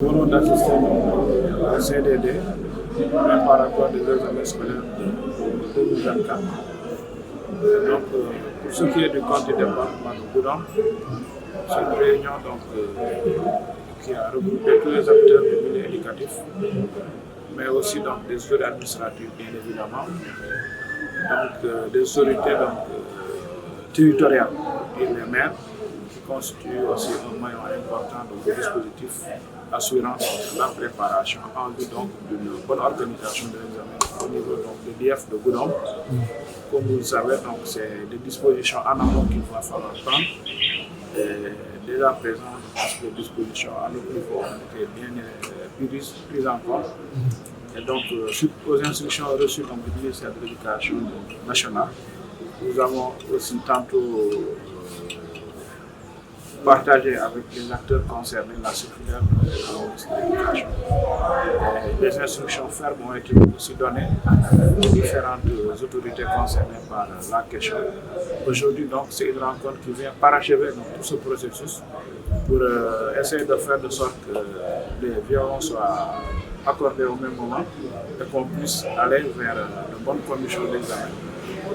Nous venons d'assister au CDD, préparatoire des examens scolaires de 2024. Donc, pour ce qui est du compte du département de Goudomp, c'est une réunion qui a regroupé tous les acteurs du milieu éducatif, mais aussi des autorités administratives, bien évidemment, des autorités territoriales et les maires, qui constituent aussi un maillon important du dispositif assurant la préparation en vue d'une bonne organisation de l'examen au niveau de l'IF de Goudomp. Comme vous le savez, c'est des dispositions en amont qu'il va falloir prendre. Et déjà présent, je pense que les dispositions à notre niveau ont été bien prises en compte. Et donc, suite aux instructions reçues du ministère de l'Éducation nationale, nous avons aussi tantôt partagé avec les acteurs concernés la circulaire de l'éducation. Les instructions fermes ont été aussi données aux différentes autorités concernées par la question. Aujourd'hui, c'est une rencontre qui vient parachever tout ce processus pour essayer de faire de sorte que les violons soient accordés au même moment et qu'on puisse aller vers de bonnes conditions d'examen.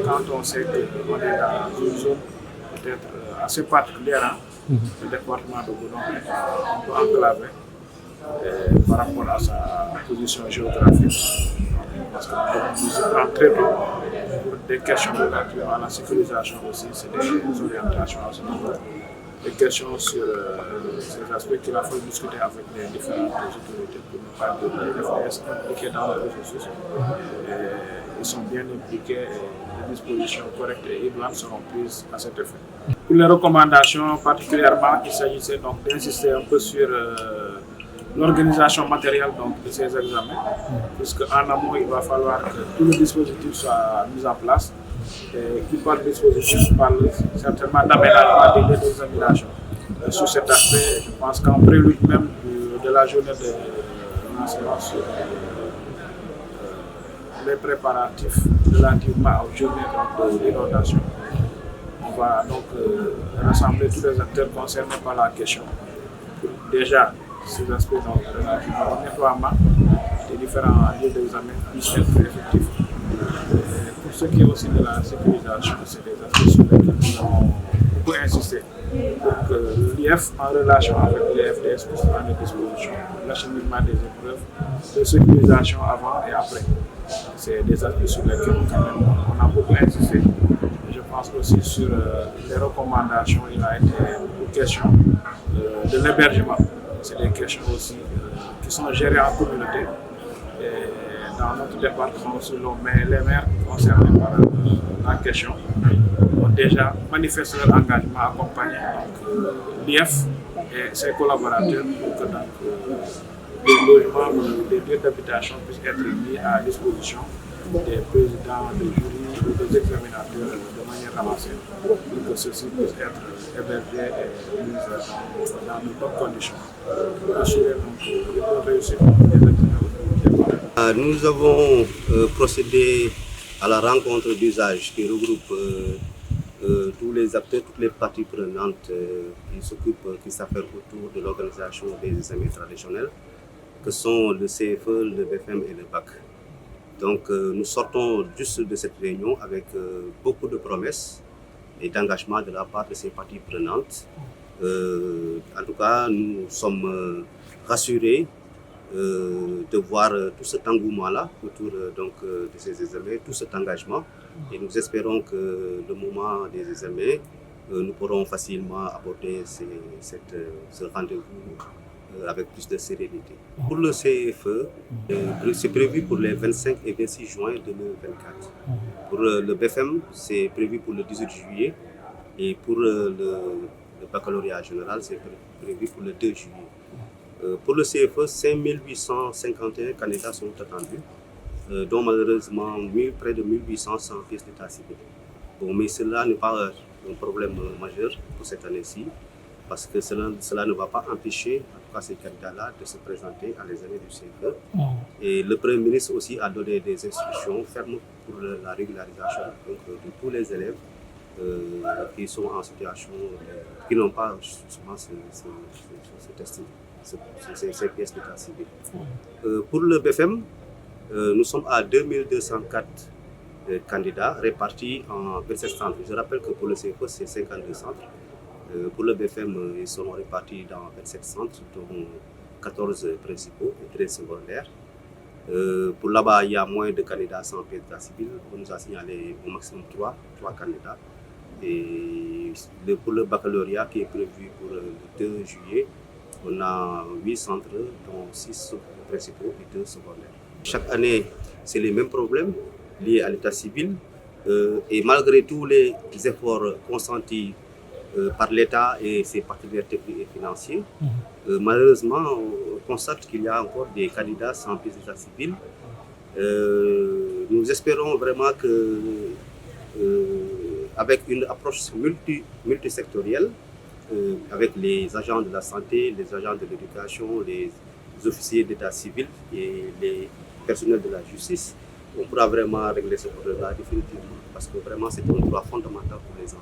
Quand on sait qu'on est dans une zone peut-être assez particulière, le département de Goudomp est un peu enclavé par rapport à sa position géographique. Parce que nous y prenons très tôt pour des questions relatives à la sécurisation aussi, c'est des orientations à ce niveau. Des questions sur ces aspects qu'il a fallu discuter avec les différentes autorités pour ne pas dire les FAS impliqués dans le processus. Ils sont bien impliqués et les dispositions correctes et idoines seront prises à cet effet. Pour les recommandations, particulièrement, il s'agissait d'insister un peu sur l'organisation matérielle de ces examens, puisqu'en amont, il va falloir que tout le dispositif soit mis en place. Et qui parle de dispositif parle certainement d'aménagement des lieux d'examination. Sur cet aspect, je pense qu'en prélude même de la journée de l'enseignement sur les préparatifs relativement aux journées de l'inondation, on va rassembler tous les acteurs concernés par la question. Déjà, ces aspects relativement au nettoiement des différents lieux d'examen puissent être effectifs. Pour ce qui est aussi de la sécurisation, c'est des aspects sur lesquels nous avons beaucoup insisté pour que l'IF, en relation avec les FDS, puisse prendre des dispositions, l'acheminement des épreuves, de sécurisation avant et après. C'est des aspects sur lesquels on a beaucoup insisté. Je pense aussi sur les recommandations, il a été beaucoup question de l'hébergement. C'est des questions aussi qui sont gérées en communauté. Et dans notre département aussi, mais les maires concernés par la question ont déjà manifesté leur engagement à accompagner l'IF et ses collaborateurs pour que les logements, les lieux d'habitation puissent être mis à disposition des présidents, des jurys ou des examinateurs de manière avancée pour que ceux-ci puissent être hébergés et mis dans de bonnes conditions pour assurer le bon réussite des examens. Nous avons procédé à la rencontre d'usage qui regroupe tous les acteurs, toutes les parties prenantes qui s'affairent autour de l'organisation des examens traditionnels, que sont le CFE, le BFM et le BAC. Donc nous sortons juste de cette réunion avec beaucoup de promesses et d'engagements de la part de ces parties prenantes. En tout cas, nous sommes rassurés de voir tout cet engouement-là autour de ces examens, tout cet engagement. Et nous espérons que le moment des examens, nous pourrons facilement aborder ce rendez-vous avec plus de sérénité. Pour le CFE, c'est prévu pour les 25 et 26 juin 2024. Pour le BFM, c'est prévu pour le 18 juillet. Et pour le baccalauréat général, c'est prévu pour le 2 juillet. Pour le CFE, 5851 candidats sont attendus, dont malheureusement près de 1800 sans pièces d'état civil. Bon, mais cela n'est pas un problème majeur pour cette année-ci, parce que cela ne va pas empêcher, en tout cas ces candidats-là, de se présenter à l'examen du CFE. Et le Premier ministre aussi a donné des instructions fermes pour la régularisation de tous les élèves qui sont en situation, qui n'ont pas justement ce test. ces pièces d'état civil. Pour le BFM, nous sommes à 2204 candidats répartis en 27 centres. Je rappelle que pour le CFO, c'est 52 centres. Pour le BFM, ils seront répartis dans 27 centres, dont 14 principaux et 13 secondaires. Pour là-bas, il y a moins de candidats sans pièce d'état civil. On nous a signalé au maximum 3 candidats. Et pour le baccalauréat qui est prévu pour le 2 juillet, on a 8 centres, dont 6 principaux et 2 secondaires. Chaque année, c'est les mêmes problèmes liés à l'état civil. Et malgré tous les efforts consentis par l'État et ses partenaires techniques et financiers, malheureusement, on constate qu'il y a encore des candidats sans pièce d'état civil. Nous espérons vraiment que, avec une approche multisectorielle, avec les agents de la santé, les agents de l'éducation, les officiers d'état civil et les personnels de la justice, on pourra vraiment régler ce problème-là définitivement, parce que vraiment c'est un droit fondamental pour les enfants.